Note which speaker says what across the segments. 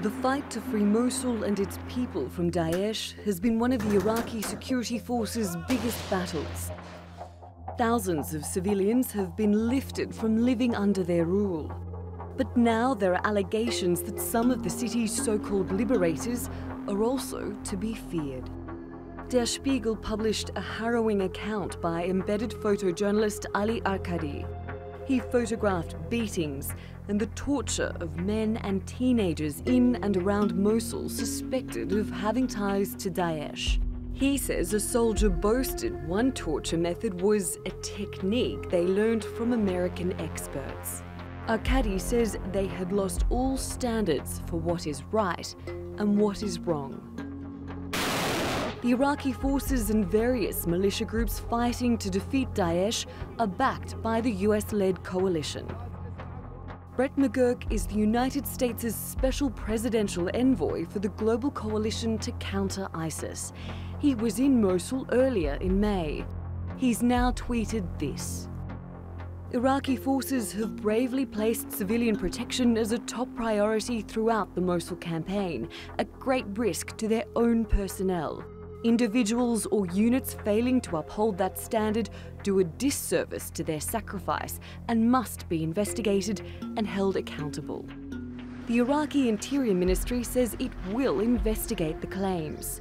Speaker 1: The fight to free Mosul and its people from Daesh has been one of the Iraqi security forces' biggest battles. Thousands of civilians have been lifted from living under their rule. But now there are allegations that some of the city's so-called liberators are also to be feared. Der Spiegel published a harrowing account by embedded photojournalist Ali Arkady. He photographed beatings and the torture of men and teenagers in and around Mosul suspected of having ties to Daesh. He says a soldier boasted one torture method was a technique they learned from American experts. Arkady says they had lost all standards for what is right and what is wrong. The Iraqi forces and various militia groups fighting to defeat Daesh are backed by the US-led coalition. Brett McGurk is the United States' special presidential envoy for the global coalition to counter ISIS. He was in Mosul earlier in May. He's now tweeted this: Iraqi forces have bravely placed civilian protection as a top priority throughout the Mosul campaign, at great risk to their own personnel. Individuals or units failing to uphold that standard do a disservice to their sacrifice and must be investigated and held accountable. The Iraqi Interior Ministry says it will investigate the claims.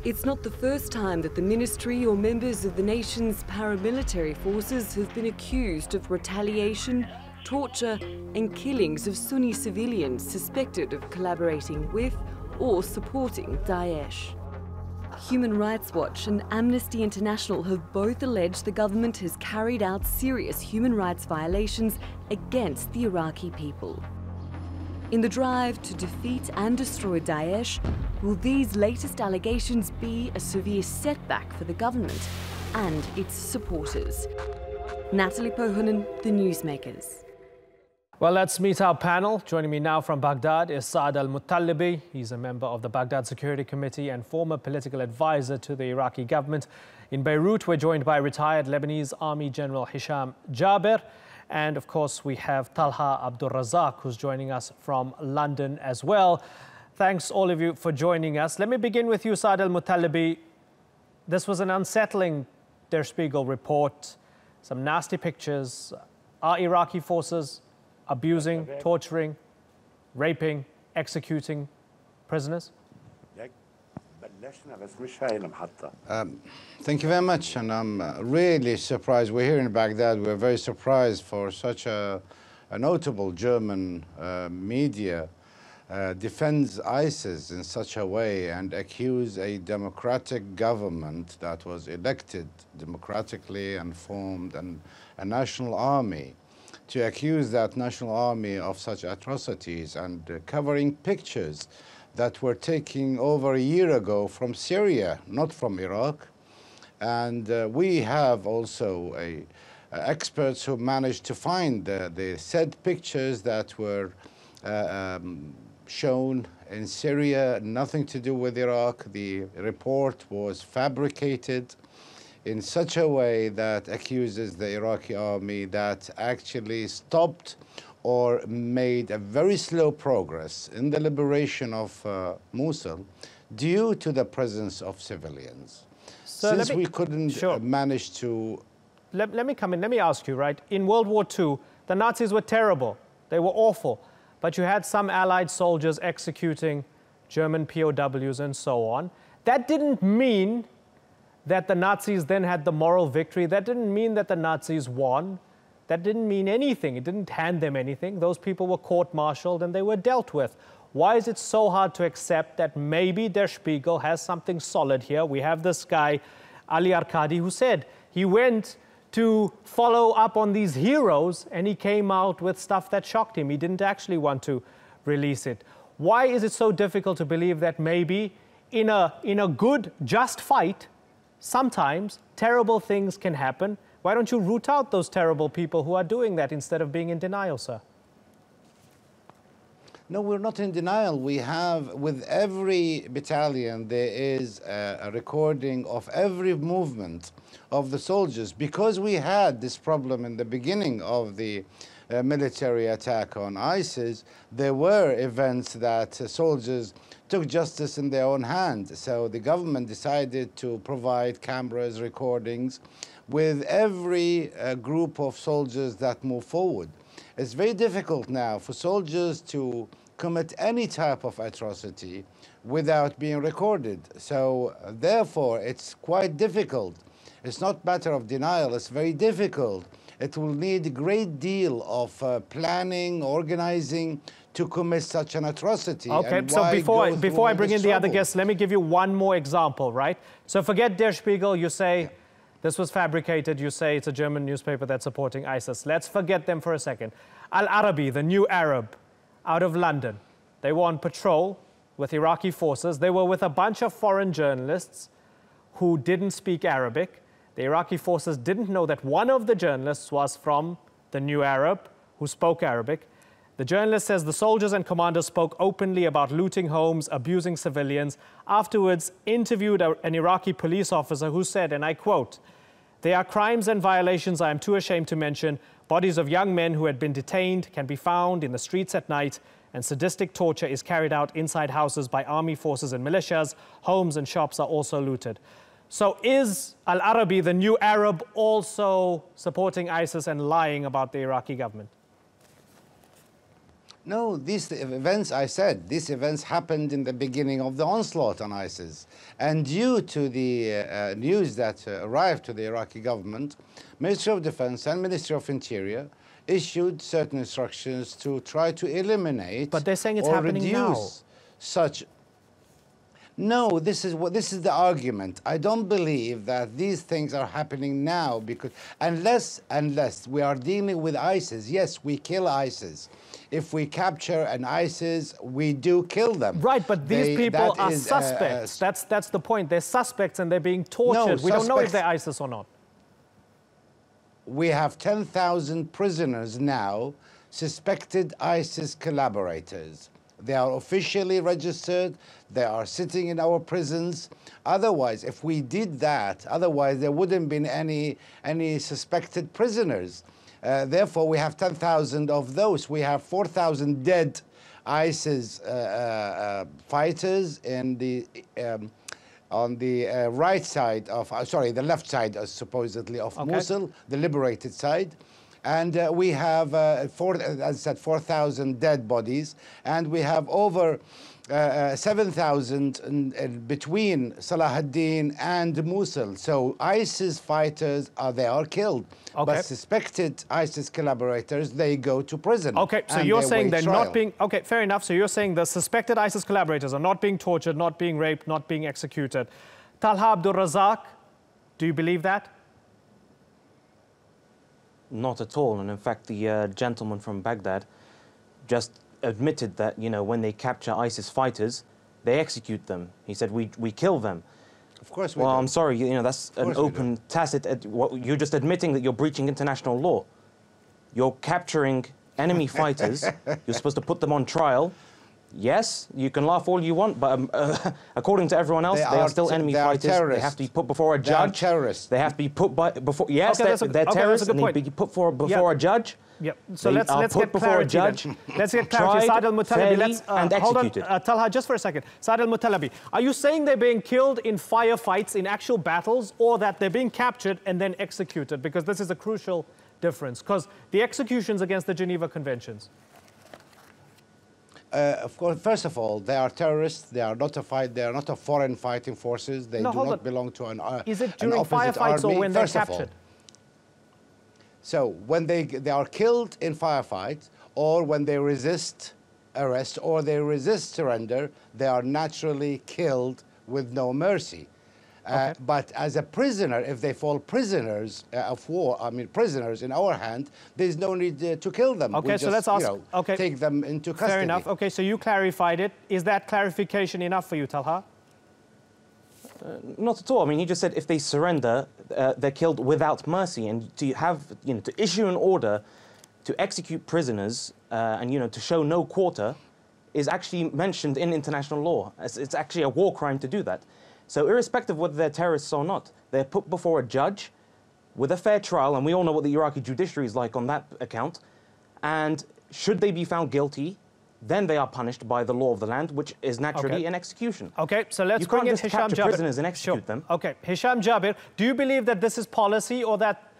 Speaker 1: It's not the first time that the ministry or members of the nation's paramilitary forces have been accused of retaliation, torture, and killings of Sunni civilians suspected of collaborating with or supporting Daesh. Human Rights Watch and Amnesty International have both alleged the government has carried out serious human rights violations against the Iraqi people. In the drive to defeat and destroy Daesh, will these latest allegations be a severe setback for the government and its supporters? Natalie Pohonen, The Newsmakers.
Speaker 2: Well, let's meet our panel. Joining me now from Baghdad is Saad al-Muttalibi. He's a member of the Baghdad Security Committee and former political advisor to the Iraqi government. In Beirut, we're joined by retired Lebanese Army General Hisham Jaber. And of course, we have Talha Abdul Razak, who's joining us from London as well. Thanks all of you for joining us. Let me begin with you, Saad al-Muttalibi. This was an unsettling Der Spiegel report. Some nasty pictures. Are Iraqi forces abusing, torturing, raping, executing prisoners?
Speaker 3: Thank you very much, and I'm really surprised. We're here in Baghdad. We're very surprised for such a notable German media defends ISIS in such a way and accuse a democratic government that was elected democratically and formed and a national army, to accuse that national army of such atrocities and covering pictures that were taken over a year ago from Syria, not from Iraq. And we have also experts who managed to find the said pictures that were shown in Syria, nothing to do with Iraq. The report was fabricated in such a way that accuses the Iraqi army that actually stopped or made a very slow progress in the liberation of Mosul due to the presence of civilians.
Speaker 2: So
Speaker 3: since we couldn't manage to...
Speaker 2: Let me come in. Let me ask you, right? In World War II, the Nazis were terrible. They were awful. But you had some Allied soldiers executing German POWs and so on. That didn't mean that the Nazis then had the moral victory. That didn't mean that the Nazis won. That didn't mean anything. It didn't hand them anything. Those people were court-martialed and they were dealt with. Why is it so hard to accept that maybe Der Spiegel has something solid here? We have this guy, Ali Arkady, who said he went to follow up on these heroes and he came out with stuff that shocked him. He didn't actually want to release it. Why is it so difficult to believe that maybe in a good, just fight, sometimes terrible things can happen? Why don't you root out those terrible people who are doing that instead of being in denial, sir?
Speaker 3: No, we're not in denial. We have, with every battalion, there is a recording of every movement of the soldiers, because we had this problem in the beginning of the military attack on ISIS, there were events that soldiers took justice in their own hands. So the government decided to provide cameras, recordings with every group of soldiers that move forward. It's very difficult now for soldiers to commit any type of atrocity without being recorded. So therefore, it's quite difficult. It's not a matter of denial, it's very difficult. It will need a great deal of planning, organizing to commit such an atrocity.
Speaker 2: Okay, so before I bring in the other guests, let me give you one more example, right? So forget Der Spiegel, you say this was fabricated, you say it's a German newspaper that's supporting ISIS. Let's forget them for a second. Ali Arkady, the New Arab, out of London. They were on patrol with Iraqi forces. They were with a bunch of foreign journalists who didn't speak Arabic. The Iraqi forces didn't know that one of the journalists was from the New Arab who spoke Arabic. The journalist says the soldiers and commanders spoke openly about looting homes, abusing civilians. Afterwards, interviewed an Iraqi police officer who said, and I quote, "There are crimes and violations I am too ashamed to mention. Bodies of young men who had been detained can be found in the streets at night, and sadistic torture is carried out inside houses by army forces and militias. Homes and shops are also looted." So is Ali Arkady, the New Arab, also supporting ISIS and lying about the Iraqi government?
Speaker 3: No, these events, I said, these events happened in the beginning of the onslaught on ISIS. And due to the news that arrived to the Iraqi government, Ministry of Defense and Ministry of Interior issued certain instructions to try to eliminate
Speaker 2: but they're saying it's
Speaker 3: or
Speaker 2: happening
Speaker 3: reduce
Speaker 2: now.
Speaker 3: Such. No, this is the argument. I don't believe that these things are happening now because unless we are dealing with ISIS, yes, we kill ISIS. If we capture an ISIS, we do kill them.
Speaker 2: Right, but these people are suspects. That's the point. They're suspects and they're being tortured.
Speaker 3: No,
Speaker 2: we don't know if they're ISIS or not.
Speaker 3: We have 10,000 prisoners now, suspected ISIS collaborators. They are officially registered. They are sitting in our prisons. Otherwise, if we did that, otherwise there wouldn't been any suspected prisoners. Therefore, we have 10,000 of those. We have 4,000 dead ISIS fighters in the on the right side of, the left side, supposedly, of Mosul, the liberated side. And we have, as I said, 4,000 dead bodies, and we have over 7,000 between Salahuddin and Mosul. So ISIS fighters, they are killed. Okay. But suspected ISIS collaborators, they go to prison.
Speaker 2: Okay, so you're saying they're not being... Okay, fair enough. So you're saying the suspected ISIS collaborators are not being tortured, not being raped, not being executed. Talha Abdul Razak, do you believe that?
Speaker 4: Not at all. And in fact, the gentleman from Baghdad just admitted that, you know, when they capture ISIS fighters, they execute them. He said, we kill them.
Speaker 3: Of course we
Speaker 4: Well,
Speaker 3: do.
Speaker 4: I'm sorry, you know, that's an open, tacit... you're just admitting that you're breaching international law. You're capturing enemy fighters. You're supposed to put them on trial. Yes, you can laugh all you want, but according to everyone else, they are still enemy fighters. They have to be put before a judge.
Speaker 3: They are terrorists.
Speaker 4: They have to be put before... Yes, they're terrorists, and they need to be put before a judge.
Speaker 2: Yep. So let's get clarity. Let's get clarity. Saad al-Mutalabi, let's hold on. Talha, just for a second. Saad al-Mutalabi, are you saying they're being killed in firefights, in actual battles, or that they're being captured and then executed? Because this is a crucial difference. Because the executions against the Geneva Conventions.
Speaker 3: Of course, first of all, they are terrorists. They are not a foreign fighting forces. They do not belong to an opposite army.
Speaker 2: Is it during firefights or when they're captured?
Speaker 3: So when they are killed in firefights, or when they resist arrest, or they resist surrender, they are naturally killed with no mercy. But as a prisoner, if they fall prisoners of war, I mean prisoners in our hand, there's no need to kill them.
Speaker 2: Okay, so let's ask,
Speaker 3: take them into custody.
Speaker 2: Fair enough. Okay, so you clarified it. Is that clarification enough for you, Talha?
Speaker 4: Not at all. I mean, he just said if they surrender, they're killed without mercy. And to have, you know, to issue an order to execute prisoners and, you know, to show no quarter is actually mentioned in international law. It's actually a war crime to do that. So irrespective of whether they're terrorists or not, they're put before a judge with a fair trial, and we all know what the Iraqi judiciary is like on that account, And should they be found guilty, then they are punished by the law of the land, which is naturally an execution.
Speaker 2: Okay, so let's
Speaker 4: you
Speaker 2: bring
Speaker 4: can't
Speaker 2: in
Speaker 4: just
Speaker 2: Hisham
Speaker 4: capture
Speaker 2: Jabir.
Speaker 4: prisoners and execute them.
Speaker 2: Okay, Hisham Jabir, do you believe that this is policy, or that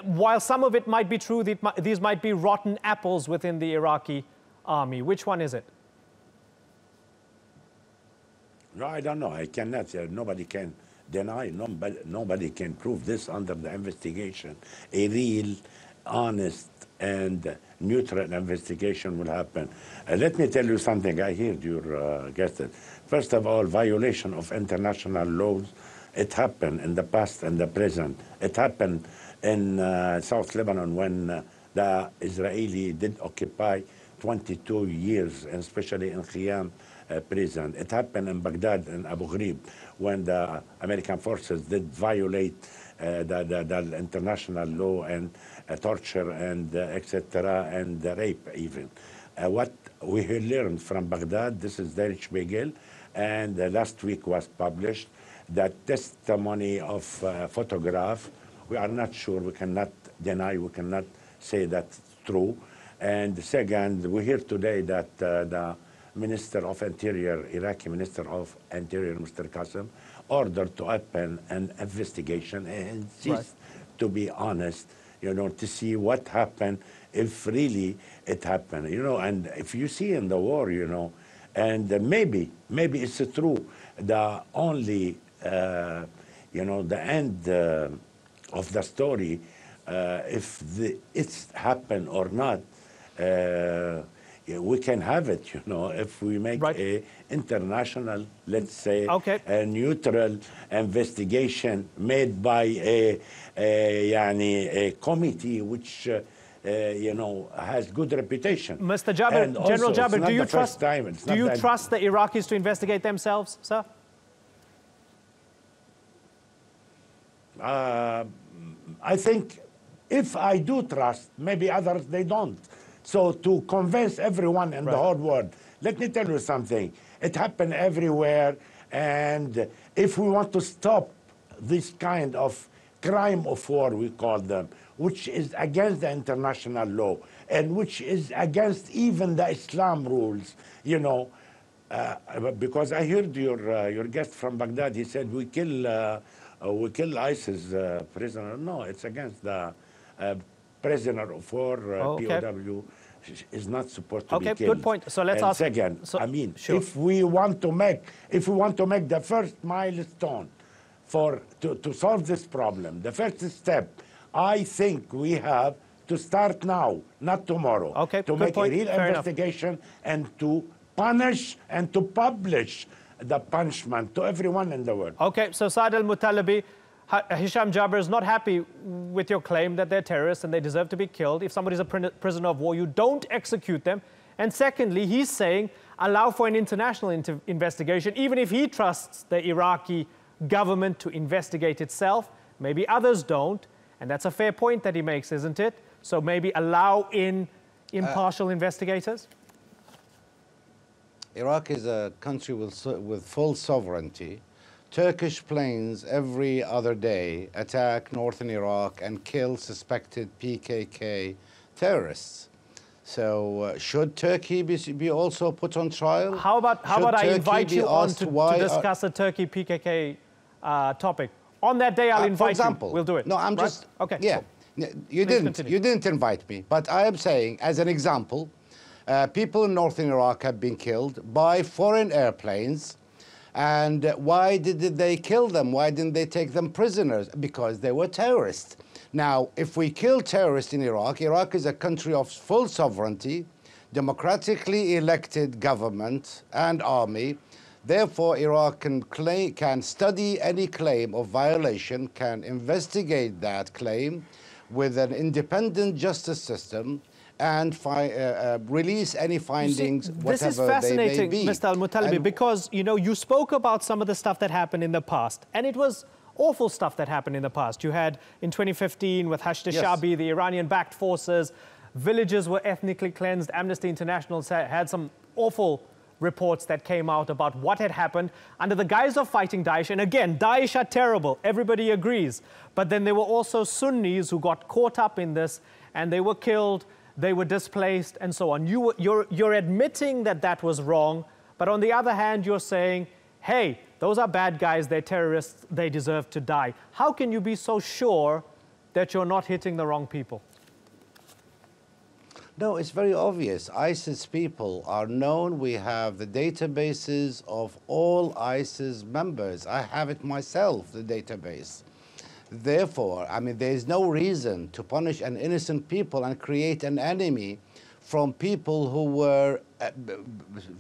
Speaker 2: while some of it might be true, these might be rotten apples within the Iraqi army? Which one is it?
Speaker 5: No, I don't know. I cannot. Nobody can deny. Nobody can prove this under the investigation. A real, honest, and neutral investigation will happen. Let me tell you something. I heard your guest. First of all, violation of international laws. It happened in the past and the present. It happened in South Lebanon when the Israeli did occupy 22 years, and especially in Khiyam prison. It happened in Baghdad and Abu Ghraib when the American forces did violate the international law and torture and etc. and rape even. What we learned from Baghdad, this is the Spiegel, and last week was published, that testimony of photograph. We are not sure, we cannot deny, we cannot say that's true. And second, we hear today that the Minister of Interior, Iraqi Minister of Interior, Mr. Qasem, ordered to open an investigation and insist, to be honest, you know, to see what happened, if really it happened, you know. And if you see in the war, you know, and maybe it's true, the only, you know, the end of the story, if it's happened or not, we can have it, you know, if we make a international, let's say, a neutral investigation made by a committee which, you know, has good reputation.
Speaker 2: Mr. Jabir, General Jabir, do you trust the Iraqis to investigate themselves, sir?
Speaker 5: I think if I do trust, maybe others, they don't. So to convince everyone in the whole world, let me tell you something. It happened everywhere, and if we want to stop this kind of crime of war, we call them, which is against the international law, and which is against even the Islam rules, you know, because I heard your guest from Baghdad, he said, we kill ISIS prisoner. No, it's against the prisoner of war, POW, is not supposed to be killed.
Speaker 2: Good point. So let's ask.
Speaker 5: Second, I mean, if we want to make the first milestone to solve this problem, the first step, I think we have to start now, not tomorrow, to make a real investigation and to punish and to publish the punishment to everyone in the world.
Speaker 2: Okay, so Saad al-Mutalibi, Hisham Jabir is not happy with your claim that they're terrorists and they deserve to be killed. If somebody's a prisoner of war, you don't execute them. And secondly, he's saying allow for an international investigation, even if he trusts the Iraqi government to investigate itself. Maybe others don't. And that's a fair point that he makes, isn't it? So maybe allow in impartial investigators?
Speaker 3: Iraq is a country with full sovereignty. Turkish planes every other day attack northern Iraq and kill suspected PKK terrorists. So should Turkey be also put on trial?
Speaker 2: How about I invite you on to discuss the Turkey PKK topic? On that day, I'll invite you. We'll do it.
Speaker 3: No, I'm just...
Speaker 2: Okay.
Speaker 3: Yeah. Cool. You didn't invite me. But I am saying, as an example, people in northern Iraq have been killed by foreign airplanes. And why did they kill them? Why didn't they take them prisoners? Because they were terrorists. Now, if we kill terrorists in Iraq, Iraq is a country of full sovereignty, democratically elected government and army. Therefore, Iraq can study any claim of violation, can investigate that claim with an independent justice system, and release any findings, whatever they may be.
Speaker 2: This is fascinating, Mr. Al-Mutalibi, because, you know, you spoke about some of the stuff that happened in the past, and it was awful stuff that happened in the past. You had, in 2015, with Hashd al-Shaabi, the Iranian-backed forces, villages were ethnically cleansed. Amnesty International had some awful reports that came out about what had happened under the guise of fighting Daesh. And again, Daesh are terrible, everybody agrees. But then there were also Sunnis who got caught up in this, and they were killed. they were displaced, and so on. You're admitting that that was wrong, but on the other hand, you're saying, hey, those are bad guys, they're terrorists, they deserve to die. How can you be so sure that you're not hitting the wrong people?
Speaker 3: No, it's very obvious. ISIS people are known. We have the databases of all ISIS members. I have it myself, the database. Therefore, I mean, there is no reason to punish an innocent people and create an enemy from people who were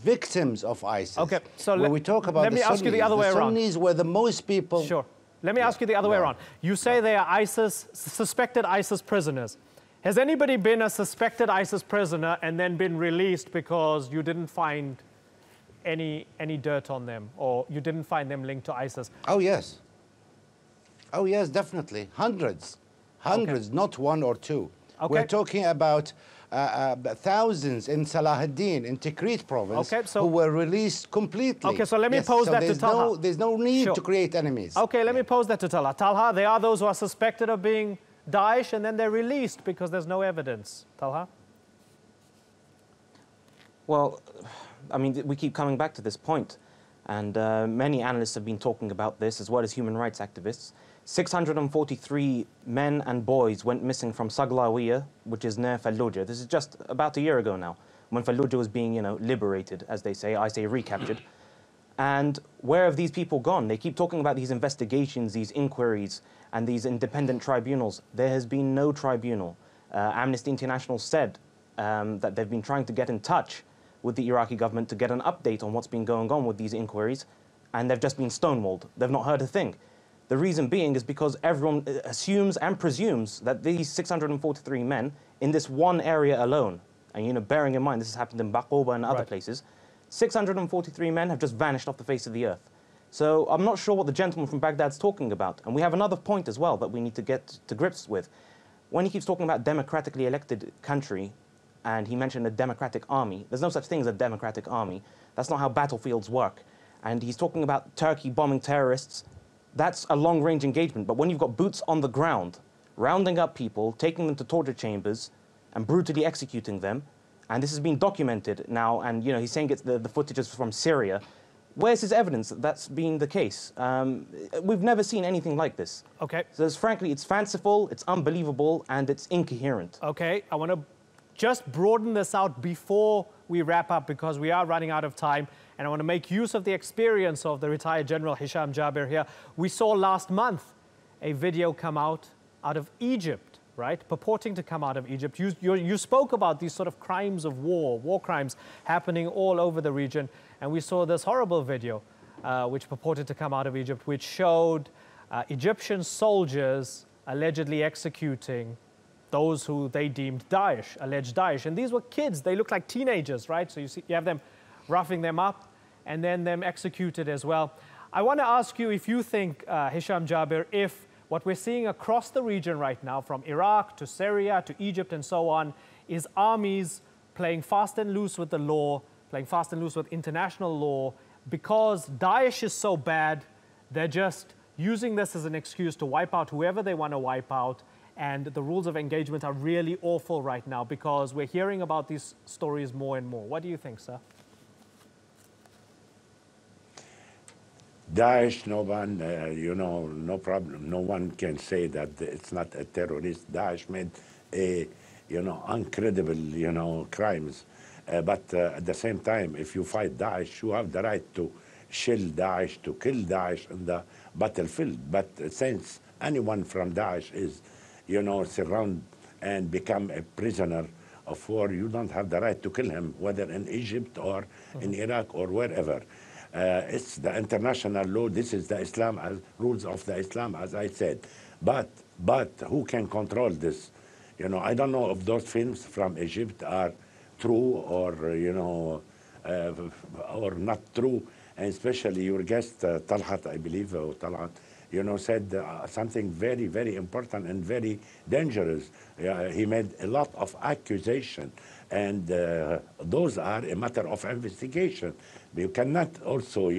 Speaker 3: victims of ISIS.
Speaker 2: Okay, so
Speaker 3: when we talk about
Speaker 2: let me ask you the other way around.
Speaker 3: Sunnis were the most people.
Speaker 2: Sure. Let me ask you the other way around. You say they are ISIS, suspected ISIS prisoners. Has anybody been a suspected ISIS prisoner and then been released because you didn't find any dirt on them, or you didn't find them linked to ISIS?
Speaker 3: Oh, yes. Oh, yes, definitely. Hundreds. Hundreds, okay. Not one or two. Okay. We're talking about thousands in Salahuddin, in Tikrit province,
Speaker 2: okay, so,
Speaker 3: who were released completely.
Speaker 2: Okay, so let me pose that to Talha.
Speaker 3: There's no need to create enemies.
Speaker 2: Okay, let me pose that to Talha. Talha, there are those who are suspected of being Daesh and then they're released because there's no evidence. Talha?
Speaker 4: Well, I mean, we keep coming back to this point, and many analysts have been talking about this, as well as human rights activists. 643 men and boys went missing from Saglawiya, which is near Fallujah. This is just about a year ago now, when Fallujah was being, liberated, as they say. I say recaptured. And where have these people gone? They keep talking about these investigations, these inquiries, and these independent tribunals. There has been no tribunal. Amnesty International said that they've been trying to get in touch with the Iraqi government to get an update on what's been going on with these inquiries, and they've just been stonewalled. They've not heard a thing. The reason being is because everyone assumes and presumes that these 643 men in this one area alone, and bearing in mind this has happened in Baqoba and other places, 643 men have just vanished off the face of the earth. So I'm not sure what the gentleman from Baghdad's talking about. And we have another point as well that we need to get to grips with. When he keeps talking about democratically elected country, and he mentioned a democratic army, there's no such thing as a democratic army. That's not how battlefields work. And he's talking about Turkey bombing terrorists. That's a long-range engagement. But when you've got boots on the ground, rounding up people, taking them to torture chambers, and brutally executing them, and this has been documented now, and he's saying the footage is from Syria. Where's his evidence that that's been the case? We've never seen anything like this.
Speaker 2: Okay.
Speaker 4: So frankly, it's fanciful, it's unbelievable, and it's incoherent.
Speaker 2: Okay, I want to just broaden this out before we wrap up, because we are running out of time, and I want to make use of the experience of the retired General Hisham Jaber here. We saw last month a video come out of Egypt, right, purporting to come out of Egypt. You spoke about these sort of crimes of war crimes happening all over the region, and we saw this horrible video which purported to come out of Egypt, which showed Egyptian soldiers allegedly executing those who they deemed Daesh, alleged Daesh. And these were kids, they looked like teenagers, right? So you have them roughing them up and then them executed as well. I want to ask you if you think, Hisham Jaber, if what we're seeing across the region right now, from Iraq to Syria to Egypt and so on, is armies playing fast and loose with the law, playing fast and loose with international law, because Daesh is so bad, they're just using this as an excuse to wipe out whoever they want to wipe out. And the rules of engagement are really awful right now, because we're hearing about these stories more and more. What do you think, sir?
Speaker 5: Daesh, no one, no problem. No one can say that it's not a terrorist. Daesh made incredible, crimes. But at the same time, if you fight Daesh, you have the right to shield Daesh, to kill Daesh in the battlefield. But since anyone from Daesh is, surround and become a prisoner of war, you don't have the right to kill him, whether in Egypt or in Iraq or wherever. It's the international law. This is the Islam, rules of the Islam, as I said. But who can control this? I don't know if those films from Egypt are true or or not true. And especially your guest Talhat, I believe, or Talhat, said something very, very important and very dangerous. He made a lot of accusations, and those are a matter of investigation. You cannot also,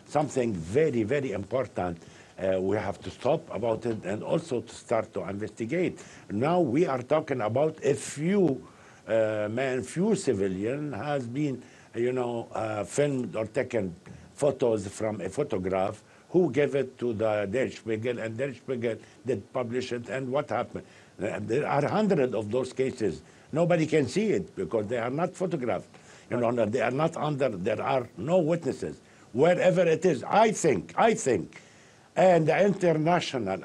Speaker 5: something very, very important. We have to stop about it and also to start to investigate. Now we are talking about a few man, few civilian has been, filmed or taken photos from a photograph, who gave it to the Daesh Spiegel, and Daesh Spiegel did publish it, and what happened? There are hundreds of those cases. Nobody can see it because they are not photographed. They are not under, there are no witnesses. Wherever it is, I think, and the international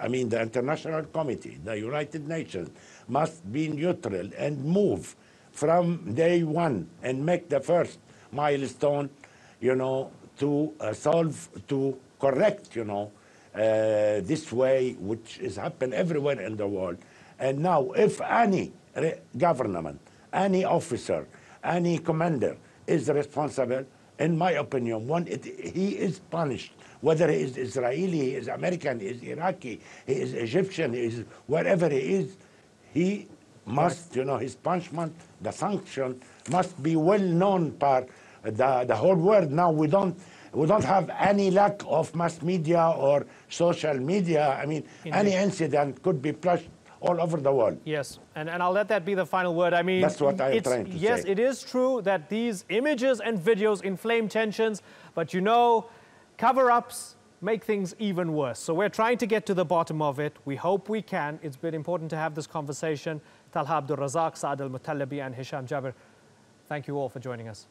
Speaker 5: committee, the United Nations, must be neutral and move from day one and make the first milestone, to solve, to correct, this way, which is happening everywhere in the world. And now, if any government, any officer, any commander is responsible, in my opinion, he is punished. Whether he is Israeli, he is American, he is Iraqi, he is Egyptian, he is wherever he is, he must, his punishment, the sanction must be well known by the whole world. Now we don't have any lack of mass media or social media. I mean, any incident could be flashed all over the world.
Speaker 2: Yes, and I'll let that be the final word. I mean,
Speaker 5: that's what I'm trying to say.
Speaker 2: Yes, it is true that these images and videos inflame tensions, but cover-ups make things even worse. So we're trying to get to the bottom of it. We hope we can. It's been important to have this conversation. Talha Abdul Razak, Saad Al-Mutalabi, and Hisham Jabir, thank you all for joining us.